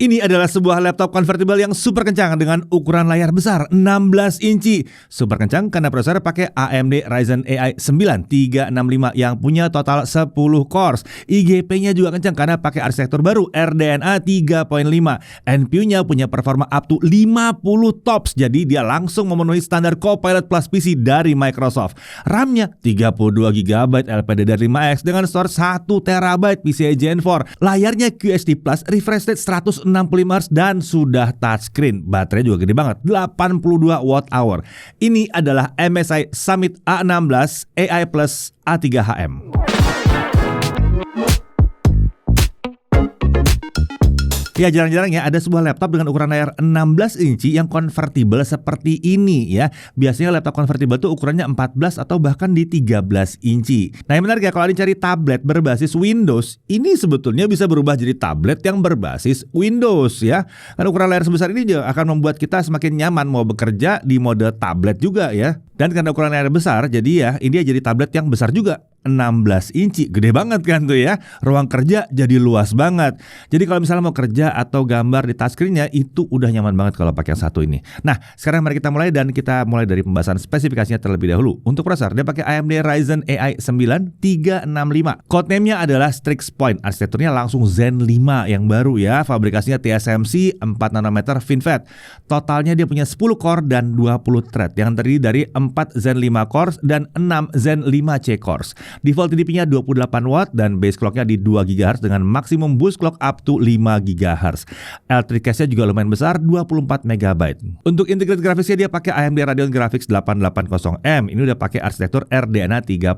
Ini adalah sebuah laptop convertible yang super kencang dengan ukuran layar besar 16 inci. Super kencang karena prosesor pakai AMD Ryzen AI 9 365 yang punya total 10 cores. IGP-nya juga kencang karena pakai arsitektur baru RDNA 3.5. NPU-nya punya performa up to 50 TOPS, jadi dia langsung memenuhi standar Copilot Plus PC dari Microsoft. RAM-nya 32GB LPDDR5X dengan store 1TB PCIe Gen 4. Layarnya QHD Plus, refresh rate 165 Hz dan sudah touchscreen. Baterai juga gede banget, 82 Wh. Ini adalah MSI Summit A16 AI Plus A3HM. Ya, jarang-jarang ya ada sebuah laptop dengan ukuran layar 16 inci yang convertible seperti ini ya. Biasanya laptop convertible tuh ukurannya 14 atau bahkan di 13 inci. Nah, yang menarik ya, kalau dicari tablet berbasis Windows, ini sebetulnya bisa berubah jadi tablet yang berbasis Windows ya. Karena ukuran layar sebesar ini juga akan membuat kita semakin nyaman mau bekerja di mode tablet juga ya. Dan karena ukuran layar besar, jadi ya ini jadi tablet yang besar juga. 16 inci, gede banget kan tuh ya. Ruang kerja jadi luas banget. Jadi kalau misalnya mau kerja atau gambar di touchscreen-nya, itu udah nyaman banget kalau pakai yang satu ini. Nah, sekarang mari kita mulai, dan kita mulai dari pembahasan spesifikasinya terlebih dahulu. Untuk prosesor, dia pakai AMD Ryzen AI 9 365. Codename-nya adalah Strix Point. Arsitekturnya langsung Zen 5 yang baru ya. Fabrikasinya TSMC 4 nanometer FinFET. Totalnya dia punya 10 core dan 20 thread yang terdiri dari 4 Zen 5 cores dan 6 Zen 5C cores. Default TDP-nya 28 Watt dan base clock-nya di 2 GHz dengan maksimum boost clock up to 5 GHz. L3 cache-nya juga lumayan besar, 24 MB. Untuk integrated graphics-nya dia pakai AMD Radeon Graphics 880M. Ini udah pakai arsitektur RDNA 3.5.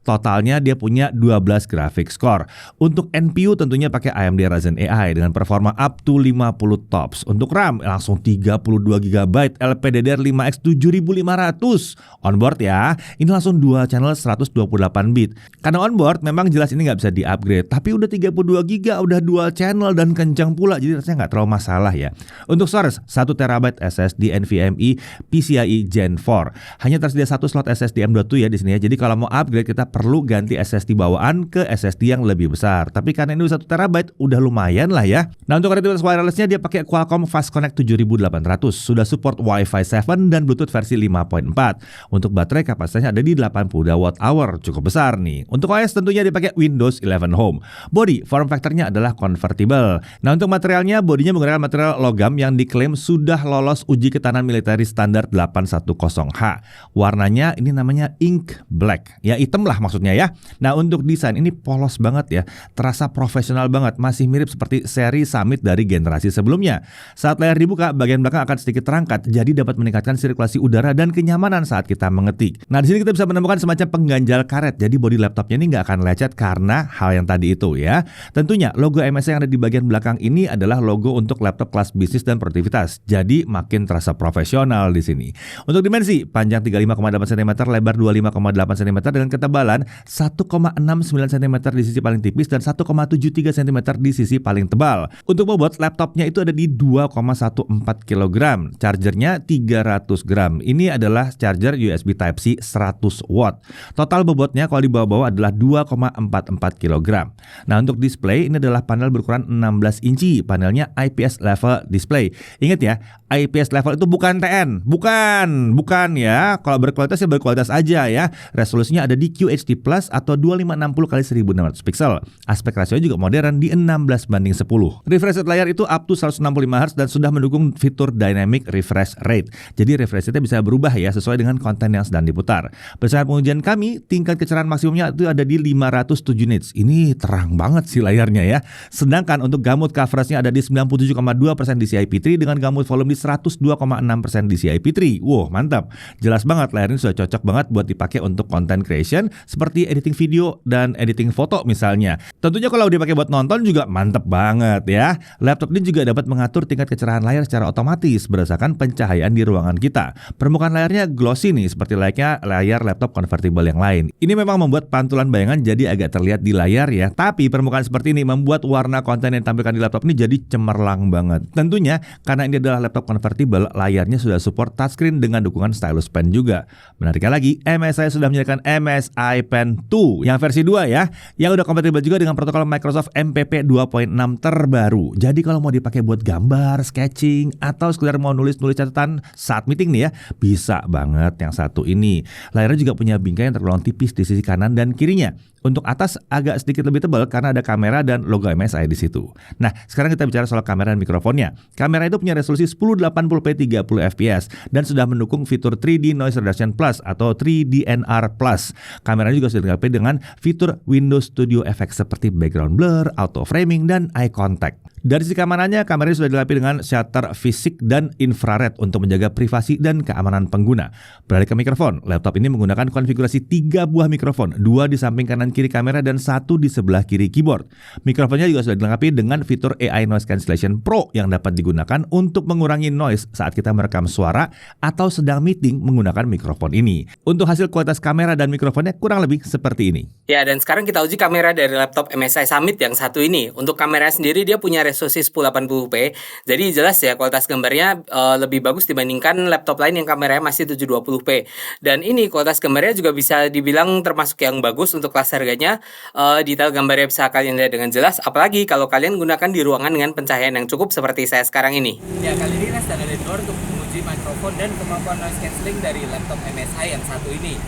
Totalnya dia punya 12 graphics core. Untuk NPU tentunya pakai AMD Ryzen AI dengan performa up to 50 TOPS. Untuk RAM langsung 32GB LPDDR5X 7500. Onboard ya, ini langsung 2 channel 128 bit. Karena onboard memang jelas ini nggak bisa di-upgrade, tapi udah 32GB, udah dual channel dan kencang pula, jadi rasanya nggak terlalu masalah ya. Untuk storage 1TB SSD NVMe PCIe Gen 4. Hanya tersedia satu slot SSD M.2 ya di sini ya. Jadi kalau mau upgrade kita perlu ganti SSD bawaan ke SSD yang lebih besar. Tapi karena ini 1TB udah lumayan lah ya. Nah, untuk connectivity wirelessnya dia pakai Qualcomm Fast Connect 7800. Sudah support Wi-Fi 7 dan Bluetooth versi 5.4. Untuk baterai kapasitasnya ada di 80 Wh. Cukup besar nih. Untuk OS tentunya dipakai Windows 11 Home. Body form factor-nya adalah convertible. Nah, untuk materialnya, bodinya menggunakan material logam yang diklaim sudah lolos uji ketahanan militer standar 810H. Warnanya ini namanya ink black. Ya, hitam lah maksudnya ya. Nah, untuk desain ini polos banget ya. Terasa profesional banget. Masih mirip seperti seri Summit dari generasi sebelumnya. Saat layar dibuka, bagian belakang akan sedikit terangkat. Jadi dapat meningkatkan sirkulasi udara dan kenyamanan saat kita mengetik. Nah, di sini kita bisa menemukan semacam pengganjal karet, jadi bodi laptopnya ini nggak akan lecet karena hal yang tadi itu ya. Tentunya logo MSI yang ada di bagian belakang ini adalah logo untuk laptop kelas bisnis dan produktivitas, jadi makin terasa profesional di sini. Untuk dimensi, panjang 35,8 cm, lebar 25,8 cm dengan ketebalan 1,69 cm di sisi paling tipis dan 1,73 cm di sisi paling tebal. Untuk bobot, laptopnya itu ada di 2,14 kg, chargernya 300 gram. Ini adalah charger USB Type-C 100 watt. Total bobotnya kalau dibawa-bawa adalah 2,44 kg. Nah, untuk display ini adalah panel berukuran 16 inci. Panelnya IPS level display. Ingat ya, IPS level itu bukan TN. Bukan ya. Kalau berkualitas ya berkualitas aja ya. Resolusinya ada di QHD Plus atau 2560x1600 pixel. Aspek rasio juga modern di 16:10. Refresh rate layar itu up to 165 Hz dan sudah mendukung fitur dynamic refresh rate. Jadi refresh rate bisa berubah ya sesuai dengan konten yang sedang diputar. Berdasarkan pengujian kami, tingkat kecerahan maksimumnya itu ada di 507 nits. Ini terang banget sih layarnya ya. Sedangkan untuk gamut coveragenya ada di 97,2% DCI-P3 dengan gamut volume di 102,6% DCI-P3. Wow, mantap. Jelas banget layar ini sudah cocok banget buat dipakai untuk content creation seperti editing video dan editing foto misalnya. Tentunya kalau dipakai buat nonton juga mantap banget ya. Laptop ini juga dapat mengatur tingkat kecerahan layar secara otomatis berdasarkan pencahayaan di ruangan kita. Permukaan layarnya glossy nih seperti layaknya layar laptop convertible yang lain. Ini memang membuat pantulan bayangan jadi agak terlihat di layar ya. Tapi permukaan seperti ini membuat warna konten yang ditampilkan di laptop ini jadi cemerlang banget. Tentunya karena ini adalah laptop convertible, layarnya sudah support touchscreen dengan dukungan stylus pen juga. Menariknya lagi, MSI sudah menyediakan MSI Pen 2 yang versi 2 ya, yang udah kompatibel juga dengan protokol Microsoft MPP 2.6 terbaru. Jadi kalau mau dipakai buat gambar, sketching, atau sekedar mau nulis-nulis catatan saat meeting nih ya, bisa banget yang satu ini. Layarnya juga punya bingkai yang tergolong tipis di sisi kanan dan kirinya. Untuk atas agak sedikit lebih tebal karena ada kamera dan logo MSI di situ. Nah, sekarang kita bicara soal kamera dan mikrofonnya. Kamera itu punya resolusi 1080p 30 fps dan sudah mendukung fitur 3D Noise Reduction Plus atau 3DNR Plus. Kamera juga sudah dilengkapi dengan fitur Windows Studio Effects seperti background blur, auto framing, dan eye contact. Dari sisi keamanannya, kameranya sudah dilengkapi dengan shutter fisik dan infrared untuk menjaga privasi dan keamanan pengguna. Beralih ke mikrofon, laptop ini menggunakan konfigurasi 3 buah mikrofon, 2 di samping kanan kiri kamera dan 1 di sebelah kiri keyboard. Mikrofonnya juga sudah dilengkapi dengan fitur AI Noise Cancellation Pro yang dapat digunakan untuk mengurangi noise saat kita merekam suara atau sedang meeting menggunakan mikrofon ini. Untuk hasil kualitas kamera dan mikrofonnya kurang lebih seperti ini. Ya, dan sekarang kita uji kamera dari laptop MSI Summit yang satu ini. Untuk kamera sendiri dia punya resolusi 1080p. Jadi jelas ya kualitas gambarnya lebih bagus dibandingkan laptop lain yang kameranya masih 720p. Dan ini kualitas gambarnya juga bisa dibilang termasuk yang bagus untuk kelas harganya. Detail gambarnya bisa kalian lihat dengan jelas, apalagi kalau kalian gunakan di ruangan dengan pencahayaan yang cukup seperti saya sekarang ini. Ya, kali ini Res dan Edward untuk menguji mikrofon dan kemampuan noise cancelling dari laptop MSI yang satu ini.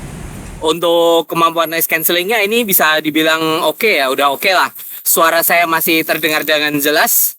Untuk kemampuan noise cancellingnya ini bisa dibilang oke ya, udah oke lah. Suara saya masih terdengar dengan jelas.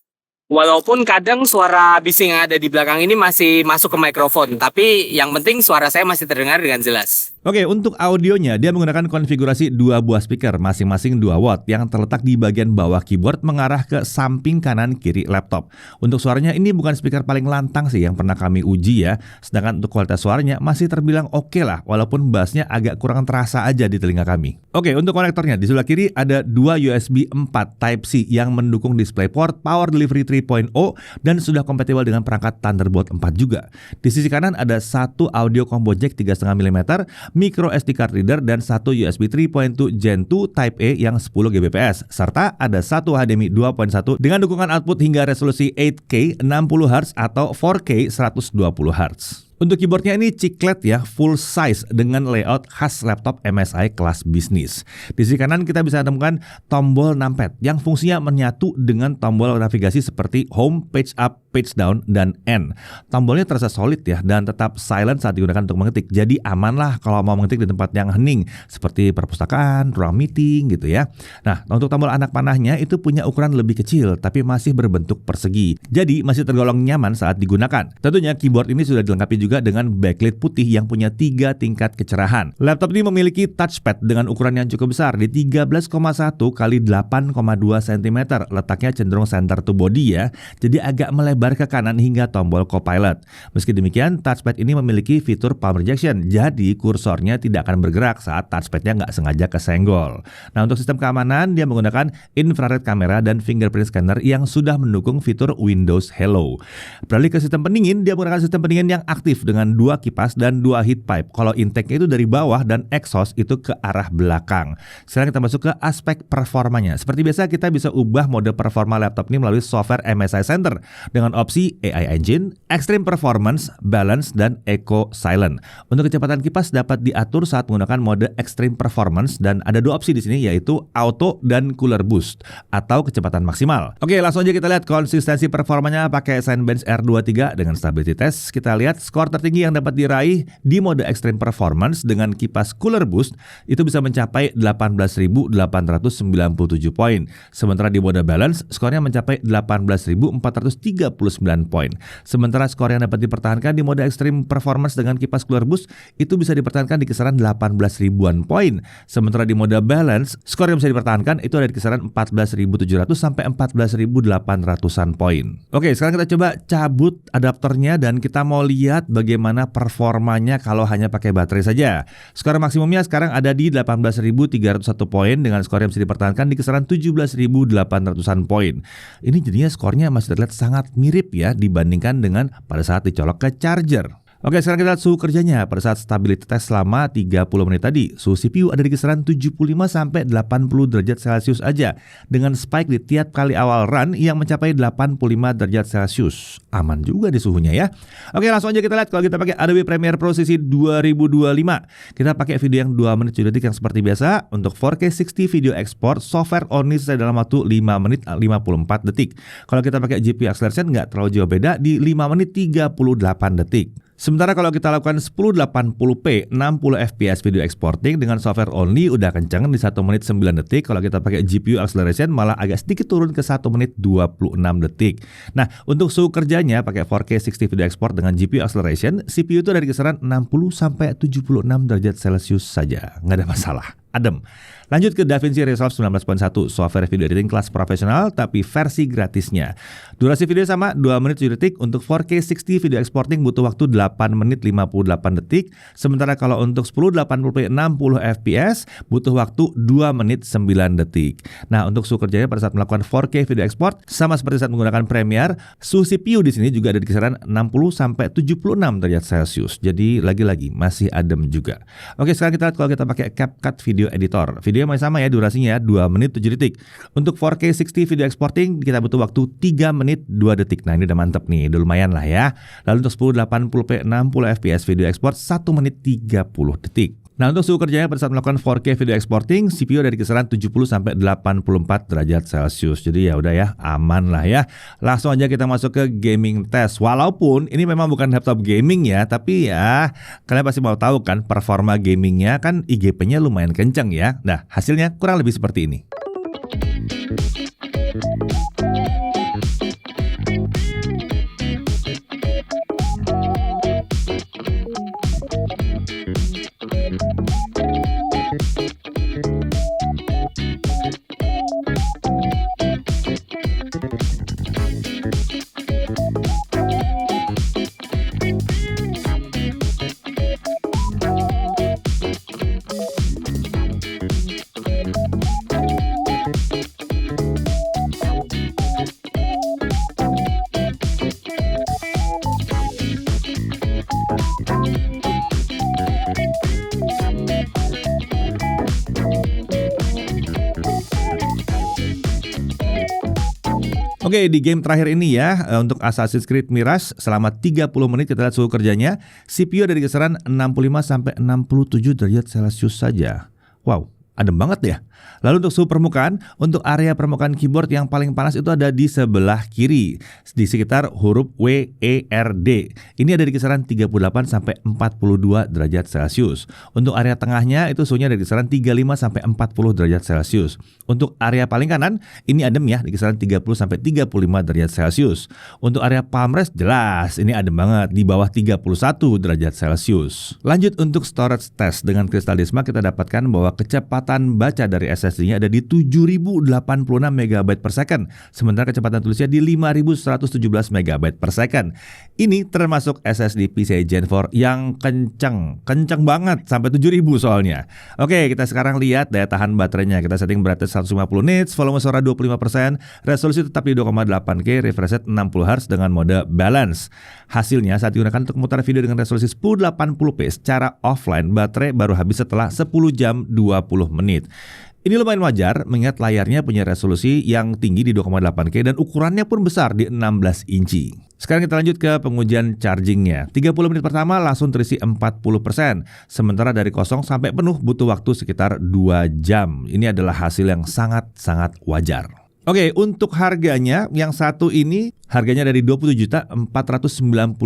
Walaupun kadang suara bising yang ada di belakang ini masih masuk ke mikrofon, tapi yang penting suara saya masih terdengar dengan jelas. Oke, untuk audionya dia menggunakan konfigurasi 2 buah speaker masing-masing 2 watt yang terletak di bagian bawah keyboard mengarah ke samping kanan kiri laptop. Untuk suaranya ini bukan speaker paling lantang sih yang pernah kami uji ya. Sedangkan untuk kualitas suaranya masih terbilang oke lah, walaupun bassnya agak kurang terasa aja di telinga kami. Oke, untuk konektornya di sebelah kiri ada 2 USB 4 Type-C yang mendukung DisplayPort, Power Delivery 3.0 dan sudah kompatibel dengan perangkat Thunderbolt 4 juga. Di sisi kanan ada 1 audio combo jack 3,5 mm, micro SD card reader dan 1 USB 3.2 Gen 2 Type A yang 10 Gbps serta ada 1 HDMI 2.1 dengan dukungan output hingga resolusi 8K 60Hz atau 4K 120Hz. Untuk keyboardnya ini chiclet ya, full size dengan layout khas laptop MSI kelas bisnis. Di sisi kanan kita bisa temukan tombol numpad yang fungsinya menyatu dengan tombol navigasi seperti home, page up, page down, dan end. Tombolnya terasa solid ya dan tetap silent saat digunakan untuk mengetik. Jadi aman lah kalau mau mengetik di tempat yang hening seperti perpustakaan, ruang meeting gitu ya. Nah, untuk tombol anak panahnya itu punya ukuran lebih kecil tapi masih berbentuk persegi. Jadi masih tergolong nyaman saat digunakan. Tentunya keyboard ini sudah dilengkapi juga dengan backlit putih yang punya 3 tingkat kecerahan. Laptop ini memiliki touchpad dengan ukuran yang cukup besar di 13,1 kali 8,2 cm. Letaknya cenderung center to body ya. Jadi agak melebar ke kanan hingga tombol Copilot. Meski demikian, touchpad ini memiliki fitur palm rejection. Jadi kursornya tidak akan bergerak saat touchpadnya nggak sengaja kesenggol. Nah, untuk sistem keamanan dia menggunakan infrared kamera dan fingerprint scanner yang sudah mendukung fitur Windows Hello. Beralih ke sistem pendingin, dia menggunakan sistem pendingin yang aktif dengan 2 kipas dan 2 heat pipe. Kalau intake itu dari bawah dan exhaust itu ke arah belakang. Sekarang kita masuk ke aspek performanya. Seperti biasa kita bisa ubah mode performa laptop ini melalui software MSI Center dengan opsi AI Engine, Extreme Performance, Balance, dan Eco Silent. Untuk kecepatan kipas dapat diatur saat menggunakan mode Extreme Performance dan ada 2 opsi di sini yaitu Auto dan Cooler Boost atau kecepatan maksimal. Oke, langsung aja kita lihat konsistensi performanya pakai Cinebench R23 dengan stability test. Kita lihat skor tertinggi yang dapat diraih di mode Extreme Performance dengan kipas Cooler Boost itu bisa mencapai 18.897 poin. Sementara di mode Balance skornya mencapai 18.439 poin. Sementara skor yang dapat dipertahankan di mode Extreme Performance dengan kipas Cooler Boost itu bisa dipertahankan di kisaran 18 ribuan poin. Sementara di mode Balance skor yang bisa dipertahankan itu ada di kisaran 14.700 sampai 14.800-an poin. Oke, sekarang kita coba cabut adaptornya dan kita mau lihat bagaimana performanya kalau hanya pakai baterai saja. Skor maksimumnya sekarang ada di 18.301 poin dengan skor yang bisa dipertahankan di kisaran 17.800-an poin. Ini jadinya skornya masih terlihat sangat mirip ya dibandingkan dengan pada saat dicolok ke charger. Oke, sekarang kita lihat suhu kerjanya. Pada saat stability test selama 30 menit tadi, suhu CPU ada di kisaran 75 sampai 80 derajat Celcius aja, dengan spike di tiap kali awal run yang mencapai 85 derajat Celcius. Aman juga di suhunya ya. Oke, langsung aja kita lihat kalau kita pakai Adobe Premiere Pro sisi 2025. Kita pakai video yang 2 menit 7 detik yang seperti biasa. Untuk 4K 60 video export, software only selesai dalam waktu 5 menit 54 detik. Kalau kita pakai GPU acceleration nggak terlalu jauh beda di 5 menit 38 detik. Sementara kalau kita lakukan 1080p 60 fps video exporting dengan software only udah kenceng di 1 menit 9 detik. Kalau kita pakai GPU acceleration malah agak sedikit turun ke 1 menit 26 detik. Nah, untuk suhu kerjanya pakai 4K 60 video export dengan GPU acceleration, CPU itu dari kisaran 60 sampai 76 derajat Celcius saja. Nggak ada masalah. Adem. Lanjut ke DaVinci Resolve 19.1, software video editing kelas profesional tapi versi gratisnya. Durasi video sama 2 menit 7 detik. Untuk 4K 60 video exporting butuh waktu 8 menit 58 detik. Sementara kalau untuk 1080p 60 fps butuh waktu 2 menit 9 detik. Nah, untuk suhu kerjanya pada saat melakukan 4K video export sama seperti saat menggunakan Premiere, suhu CPU di sini juga ada di kisaran 60 sampai 76 derajat Celcius. Jadi lagi-lagi masih adem juga. Oke, sekarang kita lihat kalau kita pakai CapCut Video Editor. Video masih sama ya durasinya 2 menit 7 detik. Untuk 4K 60 video exporting kita butuh waktu 3 menit 2 detik. Nah, ini udah mantep nih, udah lumayan lah ya. Lalu untuk 1080p 60 fps video export 1 menit 30 detik. Nah, untuk suhu kerjanya pada saat melakukan 4K video exporting, CPU dari kisaran 70 sampai 84 derajat Celcius. Jadi ya udah ya, aman lah ya. Langsung aja kita masuk ke gaming test. Walaupun ini memang bukan laptop gaming ya, tapi ya kalian pasti mau tahu kan performa gamingnya kan IGP-nya lumayan kenceng ya. Nah, hasilnya kurang lebih seperti ini. Oke, di game terakhir ini ya, untuk Assassin's Creed Mirage selama 30 menit kita lihat suhu kerjanya, CPU dari kisaran 65 sampai 67 derajat Celcius saja. Wow, adem banget ya. Lalu untuk suhu permukaan, untuk area permukaan keyboard yang paling panas itu ada di sebelah kiri, di sekitar huruf W, E, R, D. Ini ada di kisaran 38 sampai 42 derajat Celcius. Untuk area tengahnya itu suhunya dari kisaran 35 sampai 40 derajat Celcius. Untuk area paling kanan, ini adem ya, di kisaran 30 sampai 35 derajat Celcius. Untuk area palm rest jelas, ini adem banget, di bawah 31 derajat Celcius. Lanjut untuk storage test dengan Crystal Disma, kita dapatkan bahwa kecepatan baca dari SSD-nya ada di 7086 MB per second, sementara kecepatan tulisnya di 5117 MB per second. Ini termasuk SSD PCIe Gen 4 yang kenceng banget sampai 7000 soalnya. Oke, kita sekarang lihat daya tahan baterainya. Kita setting beratnya 150 nits, volume suara 25%, resolusi tetap di 2,8K, refresh rate 60 Hz dengan mode balance. Hasilnya saat digunakan untuk memutar video dengan resolusi 1080p secara offline, baterai baru habis setelah 10 jam 20 menit. Ini lumayan wajar mengingat layarnya punya resolusi yang tinggi di 2,8K dan ukurannya pun besar di 16 inci. Sekarang kita lanjut ke pengujian chargingnya. 30 menit pertama langsung terisi 40%, sementara dari kosong sampai penuh butuh waktu sekitar 2 jam. Ini adalah hasil yang sangat-sangat wajar. Oke, untuk harganya yang satu ini harganya dari 20.499.000.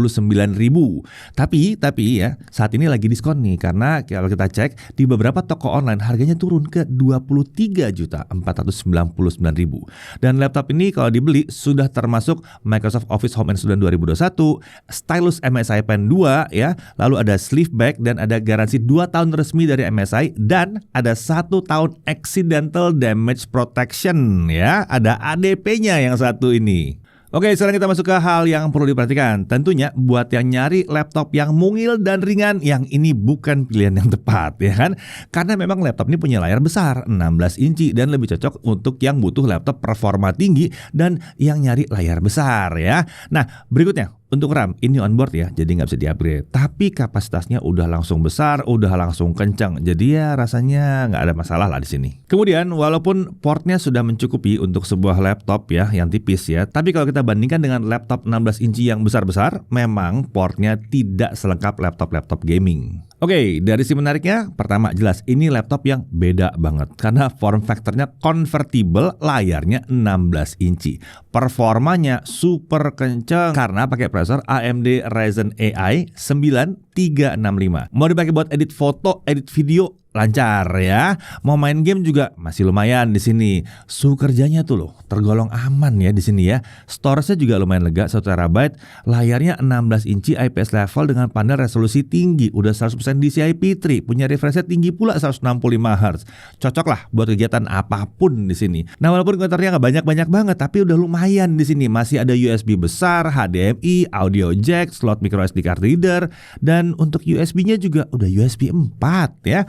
Tapi ya, saat ini lagi diskon nih karena kalau kita cek di beberapa toko online harganya turun ke 23.499.000. Dan laptop ini kalau dibeli sudah termasuk Microsoft Office Home and Student 2021, stylus MSI Pen 2 ya, lalu ada sleeve bag dan ada garansi 2 tahun resmi dari MSI dan ada 1 tahun accidental damage protection ya. Ada ADP-nya yang satu ini. Oke, sekarang kita masuk ke hal yang perlu diperhatikan. Tentunya buat yang nyari laptop yang mungil dan ringan, yang ini bukan pilihan yang tepat ya kan? Karena memang laptop ini punya layar besar 16 inci dan lebih cocok untuk yang butuh laptop performa tinggi dan yang nyari layar besar ya. Nah, berikutnya Untuk RAM, ini onboard ya, jadi nggak bisa di-upgrade. Tapi kapasitasnya udah langsung besar, udah langsung kencang. Jadi ya rasanya nggak ada masalah lah di sini. Kemudian, walaupun portnya sudah mencukupi untuk sebuah laptop ya, yang tipis ya. Tapi kalau kita bandingkan dengan laptop 16 inci yang besar-besar, memang portnya tidak selengkap laptop-laptop gaming. Oke, dari sisi menariknya, pertama jelas ini laptop yang beda banget. Karena form factornya convertible, layarnya 16 inci. Performanya super kenceng karena pakai processor AMD Ryzen AI 9365. Mau dipakai buat edit foto, edit video, lancar ya. Mau main game juga masih lumayan di sini. Suhu kerjanya tuh loh tergolong aman ya di sini ya. Storage-nya juga lumayan lega 1 TB. Layarnya 16 inci IPS level dengan panel resolusi tinggi, udah 100% DCI-P3, punya refresh rate tinggi pula 165 Hz. Cocok lah buat kegiatan apapun di sini. Nah, walaupun konektornya nggak banyak-banyak banget, tapi udah lumayan di sini. Masih ada USB besar, HDMI, audio jack, slot microSD card reader, dan untuk USB-nya juga udah USB 4 ya.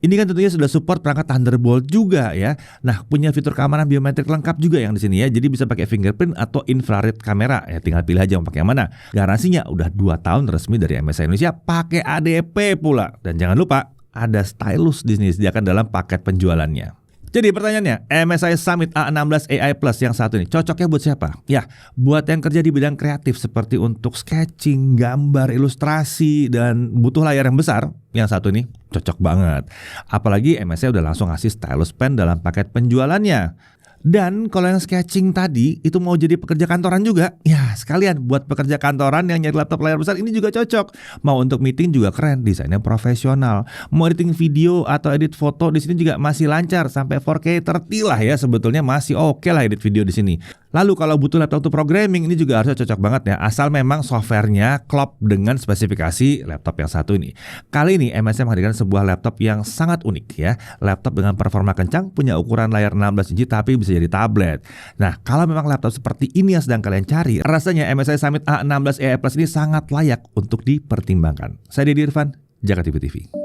Ini kan tentunya sudah support perangkat Thunderbolt juga ya. Nah, punya fitur keamanan biometrik lengkap juga yang di sini ya. Jadi bisa pakai fingerprint atau infrared kamera ya. Tinggal pilih aja mau pakai yang mana. Garansinya udah 2 tahun resmi dari MSI Indonesia, pakai ADP pula. Dan jangan lupa ada stylus di sini disediakan dalam paket penjualannya. Jadi pertanyaannya, MSI Summit A16 AI Plus yang satu ini cocoknya buat siapa? Ya, buat yang kerja di bidang kreatif seperti untuk sketching, gambar, ilustrasi, dan butuh layar yang besar. Yang satu ini cocok banget. Apalagi MSI udah langsung ngasih stylus pen dalam paket penjualannya. Dan kalau yang sketching tadi itu mau jadi pekerja kantoran juga, ya sekalian buat pekerja kantoran yang nyari laptop layar besar ini juga cocok. Mau untuk meeting juga keren, desainnya profesional. Mau editing video atau edit foto di sini juga masih lancar sampai 4K 30 lah ya, sebetulnya masih oke lah edit video di sini. Lalu kalau butuh laptop untuk programming ini juga harusnya cocok banget ya, asal memang softwarenya klop dengan spesifikasi laptop yang satu ini. Kali ini MSI menghadirkan sebuah laptop yang sangat unik ya, laptop dengan performa kencang, punya ukuran layar 16 inci tapi bisa jadi tablet. Nah, kalau memang laptop seperti ini yang sedang kalian cari, rasanya MSI Summit A16 AI Plus ini sangat layak untuk dipertimbangkan. Saya Deddy Irfan, Jakarta TV.